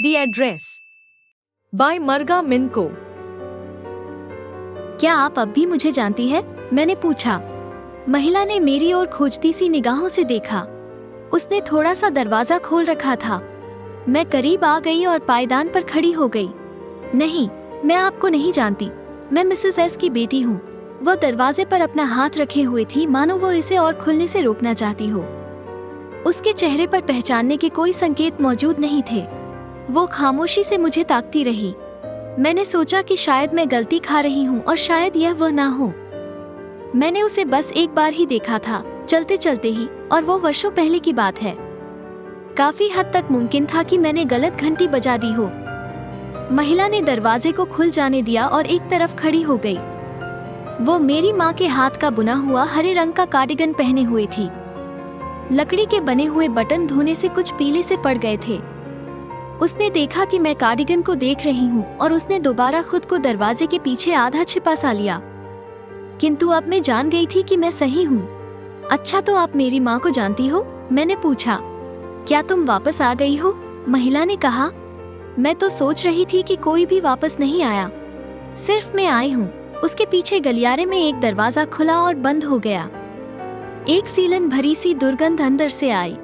The Address by मरगा मिनको। क्या आप अब भी मुझे जानती है? मैंने पूछा। महिला ने मेरी ओर खोजती सी निगाहों से देखा। उसने थोड़ा सा दरवाजा खोल रखा था। मैं करीब आ गई और पायदान पर खड़ी हो गई। नहीं, मैं आपको नहीं जानती। मैं मिसेस एस की बेटी हूँ। वो दरवाजे पर अपना हाथ रखे हुए थी, मानो वो इसे और खुलने से रोकना चाहती हो। उसके चेहरे पर पहचानने के कोई संकेत मौजूद नहीं थे। वो खामोशी से मुझे ताकती रही। मैंने सोचा कि शायद मैं गलती खा रही हूँ और शायद यह वह ना हो। मैंने उसे बस एक बार ही देखा था, चलते चलते ही, और वो वर्षों पहले की बात है। काफी हद तक मुमकिन था कि मैंने गलत घंटी बजा दी हो। महिला ने दरवाजे को खुल जाने दिया और एक तरफ खड़ी हो गई। वो मेरी माँ के हाथ का बुना हुआ हरे रंग का कार्डिगन पहने हुए थी। लकड़ी के बने हुए बटन धोने से कुछ पीले से पड़ गए थे। उसने देखा कि मैं कार्डिगन को देख रही हूँ और उसने दोबारा खुद को दरवाजे के पीछे आधा छिपा सा लिया। किंतु अब मैं जान गई थी कि मैं सही हूँ। अच्छा, तो आप मेरी माँ को जानती हो? मैंने पूछा। क्या तुम वापस आ गई हो? महिला ने कहा। मैं तो सोच रही थी कि कोई भी वापस नहीं आया, सिर्फ मैं आई हूँ। उसके पीछे गलियारे में एक दरवाजा खुला और बंद हो गया। एक सीलन भरी सी दुर्गंध अंदर से आई।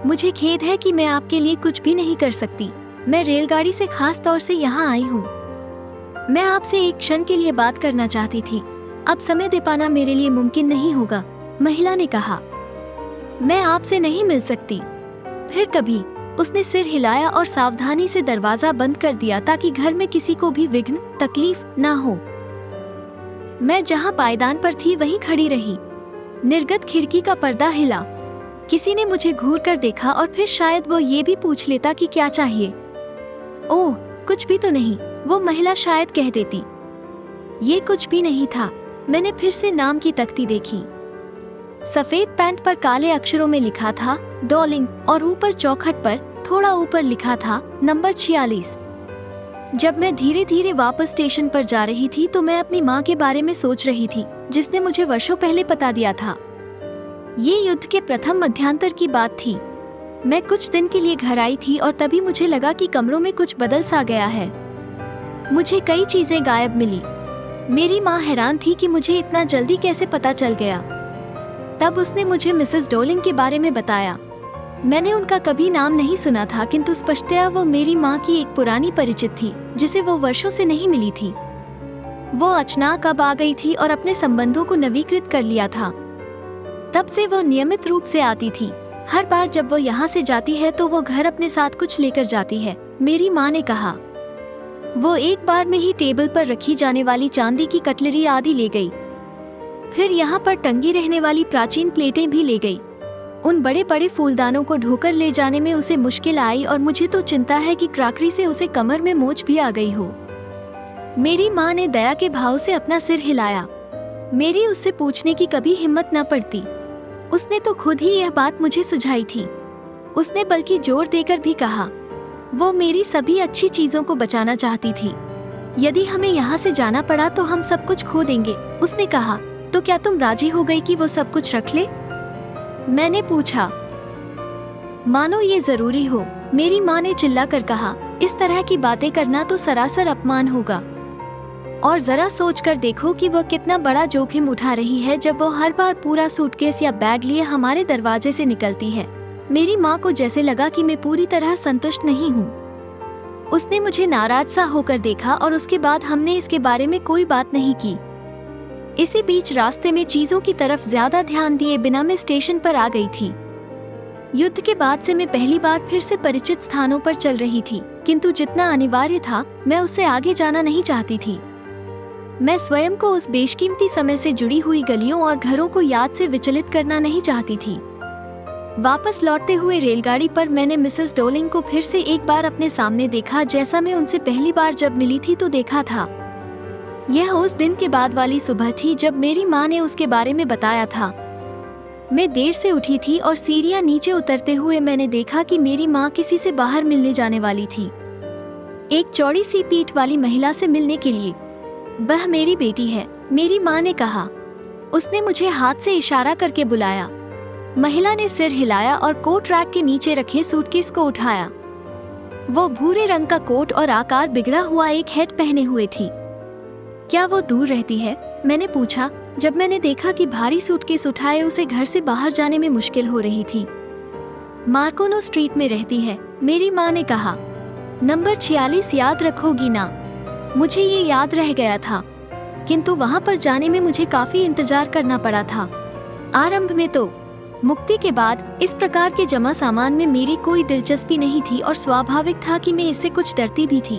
मुझे खेद है कि मैं आपके लिए कुछ भी नहीं कर सकती। मैं रेलगाड़ी से खास तौर से यहाँ आई हूँ। मैं आपसे एक क्षण के लिए बात करना चाहती थी। अब समय दे पाना मेरे लिए मुमकिन नहीं होगा, महिला ने कहा। मैं आपसे नहीं मिल सकती। फिर कभी। उसने सिर हिलाया और सावधानी से दरवाजा बंद कर दिया ताकि घर में किसी को भी विघ्न, तकलीफ ना हो। मैं जहाँ पायदान पर थी वहीं खड़ी रही। निर्गत खिड़की का पर्दा हिला। किसी ने मुझे घूर कर देखा और फिर शायद वो ये भी पूछ लेता कि क्या चाहिए। ओह, कुछ भी तो नहीं, वो महिला शायद कह देती। ये कुछ भी नहीं था। मैंने फिर से नाम की तख्ती देखी। सफेद पैंट पर काले अक्षरों में लिखा था डॉलिंग, और ऊपर चौखट पर थोड़ा ऊपर लिखा था नंबर 46। जब मैं धीरे धीरे वापस स्टेशन पर जा रही थी तो मैं अपनी माँ के बारे में सोच रही थी, जिसने मुझे वर्षों पहले बता दिया था। ये युद्ध के प्रथम मध्यांतर की बात थी। मैं कुछ दिन के लिए घर आई थी और तभी मुझे लगा कि कमरों में कुछ बदल सा गया है। मुझे कई चीजें गायब मिली। मेरी माँ हैरान थी कि मुझे इतना जल्दी कैसे पता चल गया। तब उसने मुझे मिसेस डोलिंग के बारे में बताया। मैंने उनका कभी नाम नहीं सुना था, किंतु स्पष्टतया वो मेरी माँ की एक पुरानी परिचित थी, जिसे वो वर्षों से नहीं मिली थी। वो अचानक अब आ गई थी और अपने संबंधों को नवीकृत कर लिया था। तब से वो नियमित रूप से आती थी। हर बार जब वो यहाँ से जाती है तो वो घर अपने साथ कुछ लेकर जाती है, मेरी माँ ने कहा। वो एक बार में ही टेबल पर रखी जाने वाली चांदी की कटलरी आदि ले गई। फिर यहाँ पर टंगी रहने वाली प्राचीन प्लेटें भी ले गई। उन बड़े बड़े फूलदानों को ढोकर ले जाने में उसे मुश्किल आई और मुझे तो चिंता है कि क्राकरी से उसे कमर में मोच भी आ गई हो। मेरी माँ ने दया के भाव से अपना सिर हिलाया। मेरी उससे पूछने की कभी हिम्मत न पड़ती। उसने तो खुद ही यह बात मुझे सुझाई थी। उसने बल्कि जोर देकर भी कहा। वो मेरी सभी अच्छी चीजों को बचाना चाहती थी। यदि हमें यहाँ से जाना पड़ा तो हम सब कुछ खो देंगे, उसने कहा। तो क्या तुम राजी हो गई कि वो सब कुछ रख ले? मैंने पूछा। मानो ये जरूरी हो, मेरी माँ ने चिल्लाकर कहा। इस तरह की बातें करना तो सरासर अपमान होगा। और जरा सोच कर देखो कि वो कितना बड़ा जोखिम उठा रही है जब वो हर बार पूरा सूटकेस या बैग लिए हमारे दरवाजे से निकलती है। मेरी माँ को जैसे लगा कि मैं पूरी तरह संतुष्ट नहीं हूँ। उसने मुझे नाराज सा होकर देखा और उसके बाद हमने इसके बारे में कोई बात नहीं की। इसी बीच रास्ते में चीजों की तरफ ज्यादा ध्यान दिए बिना मैं स्टेशन पर आ गई थी। युद्ध के बाद से मैं पहली बार फिर से परिचित स्थानों पर चल रही थी, किंतु जितना अनिवार्य था मैं उससे आगे जाना नहीं चाहती थी। मैं स्वयं को उस बेशकीमती समय से जुड़ी हुई गलियों और घरों को याद से विचलित करना नहीं चाहती थी। वापस लौटते हुए रेलगाड़ी पर मैंने मिसेस डोलिंग को फिर से एक बार अपने सामने देखा, जैसा मैं उनसे पहली बार जब मिली थी तो देखा था। यह उस दिन के बाद वाली सुबह थी जब मेरी माँ ने उसके बारे में बताया था। मैं देर से उठी थी और सीढ़ियाँ नीचे उतरते हुए मैंने देखा कि मेरी माँ किसी से बाहर मिलने जाने वाली थी, एक चौड़ी सी पीठ वाली महिला से मिलने के लिए। वह मेरी बेटी है, मेरी माँ ने कहा। उसने मुझे हाथ से इशारा करके बुलाया। महिला ने सिर हिलाया और कोट रैक के नीचे रखे सूटकेस को उठाया। वो भूरे रंग का कोट और आकार बिगड़ा हुआ एक हैट पहने हुए थी। क्या वो दूर रहती है? मैंने पूछा, जब मैंने देखा कि भारी सूटकेस उठाए उसे घर से बाहर जाने में मुश्किल हो रही थी। मार्कोनो स्ट्रीट में रहती है, मेरी माँ ने कहा। नंबर 46 याद रखोगी ना? मुझे ये याद रह गया था, किंतु वहाँ पर जाने में मुझे काफी इंतजार करना पड़ा था। आरंभ में तो मुक्ति के बाद इस प्रकार के जमा सामान में मेरी कोई दिलचस्पी नहीं थी और स्वाभाविक था कि मैं इससे कुछ डरती भी थी।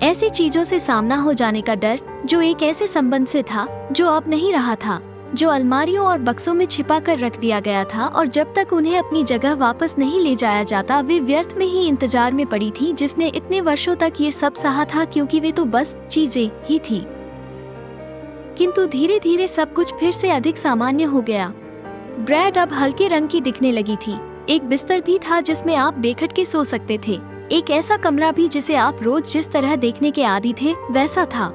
ऐसी चीजों से सामना हो जाने का डर, जो एक ऐसे संबंध से था जो अब नहीं रहा था, जो अलमारियों और बक्सों में छिपा कर रख दिया गया था और जब तक उन्हें अपनी जगह वापस नहीं ले जाया जाता वे व्यर्थ में ही इंतजार में पड़ी थी, जिसने इतने वर्षों तक ये सब सहा था क्योंकि वे तो बस चीजें ही थी। किंतु धीरे धीरे सब कुछ फिर से अधिक सामान्य हो गया। ब्रेड अब हल्के रंग की दिखने लगी थी। एक बिस्तर भी था जिसमें आप बेखटके सो सकते थे। एक ऐसा कमरा भी जिसे आप रोज जिस तरह देखने के आदी थे वैसा था।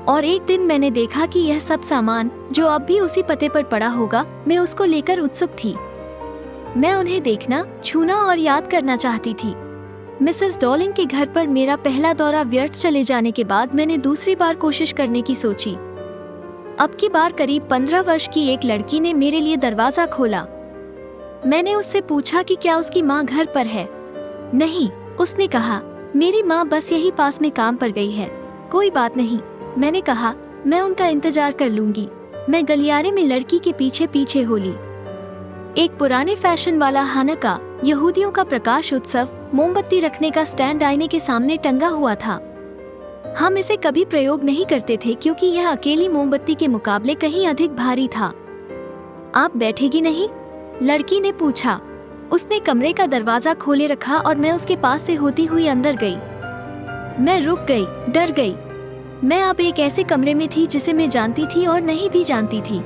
और एक दिन मैंने देखा कि यह सब सामान जो अब भी उसी पते पर पड़ा होगा, मैं उसको लेकर उत्सुक थी। मैं उन्हें देखना, छूना और याद करना चाहती थी। मिसेस डॉलिंग के घर पर मेरा पहला दौरा व्यर्थ चले जाने के बाद मैंने दूसरी बार कोशिश करने की सोची। अब की बार करीब 15 वर्ष की एक लड़की ने मेरे लिए दरवाजा खोला। मैंने उससे पूछा कि क्या उसकी माँ घर पर है। नहीं, उसने कहा, मेरी माँ बस यही पास में काम पर गई है। कोई बात नहीं, मैंने कहा, मैं उनका इंतजार कर लूंगी। मैं गलियारे में लड़की के पीछे पीछे हो ली। एक पुराने फैशन वाला हानका, यहूदियों का प्रकाश उत्सव, मोमबत्ती रखने का स्टैंड आईने के सामने टंगा हुआ था। हम इसे कभी प्रयोग नहीं करते थे क्योंकि यह अकेली मोमबत्ती के मुकाबले कहीं अधिक भारी था। आप बैठेगी नहीं? लड़की ने पूछा। उसने कमरे का दरवाजा खोले रखा और मैं उसके पास से होती हुई अंदर गई। मैं रुक गई, डर गई। मैं अब एक ऐसे कमरे में थी जिसे मैं जानती थी और नहीं भी जानती थी।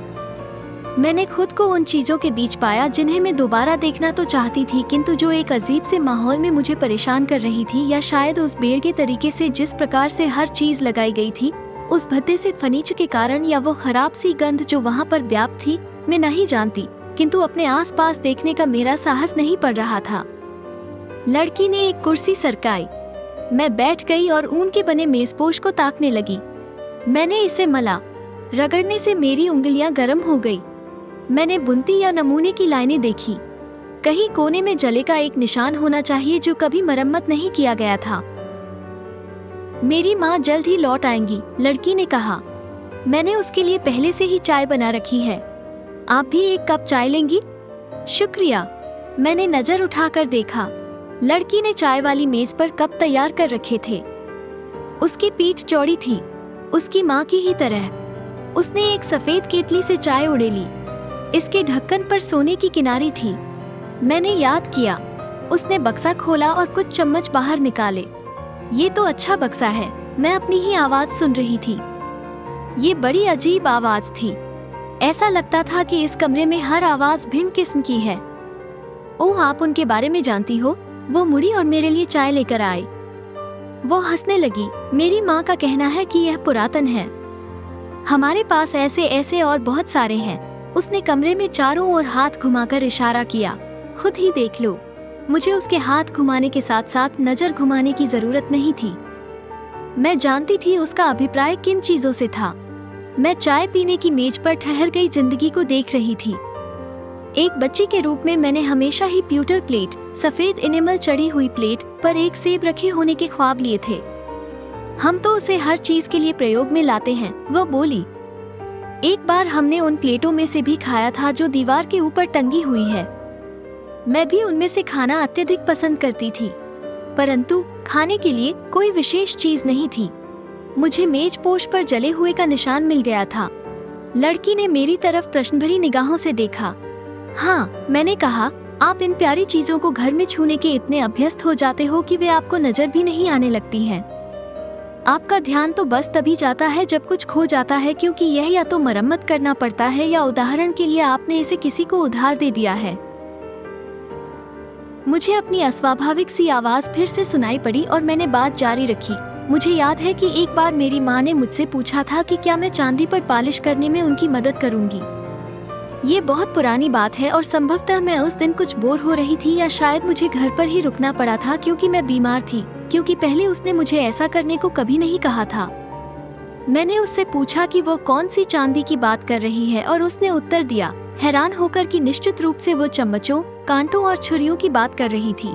मैंने खुद को उन चीजों के बीच पाया जिन्हें मैं दोबारा देखना तो चाहती थी, किंतु जो एक अजीब से माहौल में मुझे परेशान कर रही थी, या शायद उस बेड़ के तरीके से जिस प्रकार से हर चीज लगाई गई थी, उस भद्दे से फर्नीचर के कारण, या वो खराब सी गंध जो वहाँ पर व्याप्त थी, मैं नहीं जानती, किंतु अपने आसपास देखने का मेरा साहस नहीं पड़ रहा था। लड़की ने एक कुर्सी सरकाई। मैं बैठ गई और ऊन के बने मेजपोश को ताकने लगी। मैंने इसे मला। रगड़ने से मेरी उंगलियां गर्म हो गई। मैंने बुनती या नमूने की लाइनें देखी। कहीं कोने में जले का एक निशान होना चाहिए जो कभी मरम्मत नहीं किया गया था। मेरी माँ जल्द ही लौट आएंगी, लड़की ने कहा। मैंने उसके लिए पहले से ही चाय बना रखी है। आप भी एक कप चाय लेंगी? शुक्रिया। मैंने नजर उठाकर देखा। लड़की ने चाय वाली मेज पर कप तैयार कर रखे थे। उसकी पीठ चौड़ी थी, उसकी माँ की ही तरह। उसने एक सफेद केतली से चाय उड़ेली। इसके ढक्कन पर सोने की किनारी थी। मैंने याद किया। उसने बक्सा खोला और कुछ चम्मच बाहर निकाले। ये तो अच्छा बक्सा है। मैं अपनी ही आवाज सुन रही थी। ये बड़ी अजीब आवाज थी। ऐसा लगता था कि इस कमरे में हर आवाज भिन्न किस्म की है। ओह, आप उनके बारे में जानती हो? वो मुड़ी और मेरे लिए चाय लेकर आए। वो हंसने लगी। मेरी माँ का कहना है कि यह पुरातन है। हमारे पास ऐसे ऐसे और बहुत सारे हैं। उसने कमरे में चारों ओर हाथ घुमाकर इशारा किया। खुद ही देख लो। मुझे उसके हाथ घुमाने के साथ साथ नजर घुमाने की जरूरत नहीं थी। मैं जानती थी उसका अभिप्राय किन चीजों से था। मैं चाय पीने की मेज पर ठहर गई जिंदगी को देख रही थी। एक बच्ची के रूप में मैंने हमेशा ही प्यूटर प्लेट, सफेद इनेमल चढ़ी हुई प्लेट पर एक सेब रखे होने के ख्वाब लिए थे। हम तो उसे हर चीज के लिए प्रयोग में लाते हैं, वो बोली। एक बार हमने उन प्लेटों में से भी खाया था जो दीवार के ऊपर टंगी हुई है। मैं भी उनमें से खाना अत्यधिक पसंद करती थी, परंतु खाने के लिए कोई विशेष चीज नहीं थी। मुझे मेजपोश पर जले हुए का निशान मिल गया था। लड़की ने मेरी तरफ प्रश्नभरी निगाहों से देखा। हाँ, मैंने कहा, आप इन प्यारी चीजों को घर में छूने के इतने अभ्यस्त हो जाते हो कि वे आपको नजर भी नहीं आने लगती हैं। आपका ध्यान तो बस तभी जाता है जब कुछ खो जाता है, क्योंकि यह या तो मरम्मत करना पड़ता है या उदाहरण के लिए आपने इसे किसी को उधार दे दिया है। मुझे अपनी अस्वाभाविक सी आवाज फिर से सुनाई पड़ी और मैंने बात जारी रखी। मुझे याद है कि एक बार मेरी माँ ने मुझसे पूछा था कि क्या मैं चांदी पर पालिश करने में उनकी मदद करूंगी। ये बहुत पुरानी बात है और संभवतः मैं उस दिन कुछ बोर हो रही थी या शायद मुझे घर पर ही रुकना पड़ा था क्योंकि मैं बीमार थी, क्योंकि पहले उसने मुझे ऐसा करने को कभी नहीं कहा था। मैंने उससे पूछा कि वो कौन सी चांदी की बात कर रही है और उसने उत्तर दिया, हैरान होकर कि निश्चित रूप से वो चम्मचों, कांटों और छुरियों की बात कर रही थी।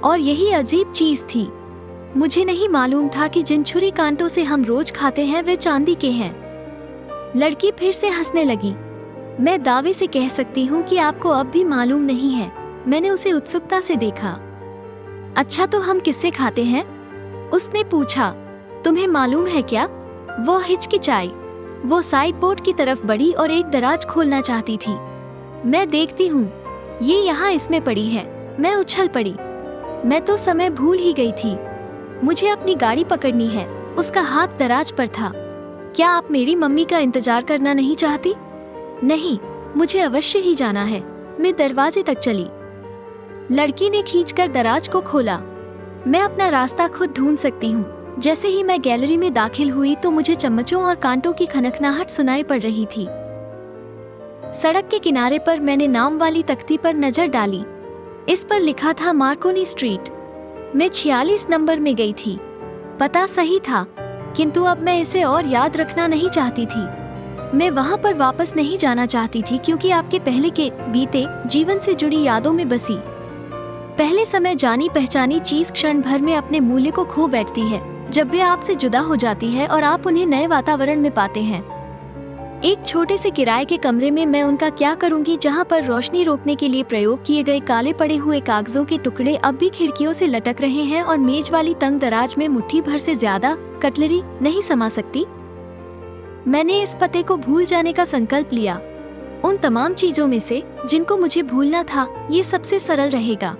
और यही अजीब चीज थी, मुझे नहीं मालूम था कि जिन छुरी कांटों से हम रोज खाते हैं वे चांदी के हैं। लड़की फिर से हंसने लगी। मैं दावे से कह सकती हूँ कि आपको अब भी मालूम नहीं है। मैंने उसे उत्सुकता से देखा। अच्छा, तो हम किससे खाते हैं? उसने पूछा। तुम्हें मालूम है क्या? वो हिचकिचाई। वो साइड बोर्ड की तरफ बढ़ी और एक दराज खोलना चाहती थी। मैं देखती हूँ, ये यहाँ इसमें पड़ी है। मैं उछल पड़ी। मैं तो समय भूल ही गई थी। मुझे अपनी गाड़ी पकड़नी है। उसका हाथ दराज पर था। क्या आप मेरी मम्मी का इंतजार करना नहीं चाहती? नहीं, मुझे अवश्य ही जाना है। मैं दरवाजे तक चली। लड़की ने खींचकर दराज को खोला। मैं अपना रास्ता खुद ढूंढ सकती हूँ। जैसे ही मैं गैलरी में दाखिल हुई तो मुझे चम्मचों और कांटों की खनखनाहट सुनाई पड़ रही थी। सड़क के किनारे पर मैंने नाम वाली तख्ती पर नजर डाली। इस पर लिखा था मार्कोनी स्ट्रीट। मैं 46 नंबर में गई थी। पता सही था, किंतु अब मैं इसे और याद रखना नहीं चाहती थी। मैं वहां पर वापस नहीं जाना चाहती थी क्योंकि आपके पहले के बीते जीवन से जुड़ी यादों में बसी। पहले समय जानी पहचानी चीज क्षण भर में अपने मूल्य को खो बैठती है जब वे आपसे जुदा हो जाती है और आप उन्हें नए वातावरण में पाते हैं। एक छोटे से किराए के कमरे में मैं उनका क्या करूंगी जहां पर रोशनी रोकने के लिए प्रयोग किए गए काले पड़े हुए कागजों के टुकड़े अब भी खिड़कियों से लटक रहे हैं और मेज वाली तंग दराज में मुट्ठी भर से ज्यादा कटलरी नहीं समा सकती। मैंने इस पते को भूल जाने का संकल्प लिया। उन तमाम चीजों में से जिनको मुझे भूलना था, ये सबसे सरल रहेगा।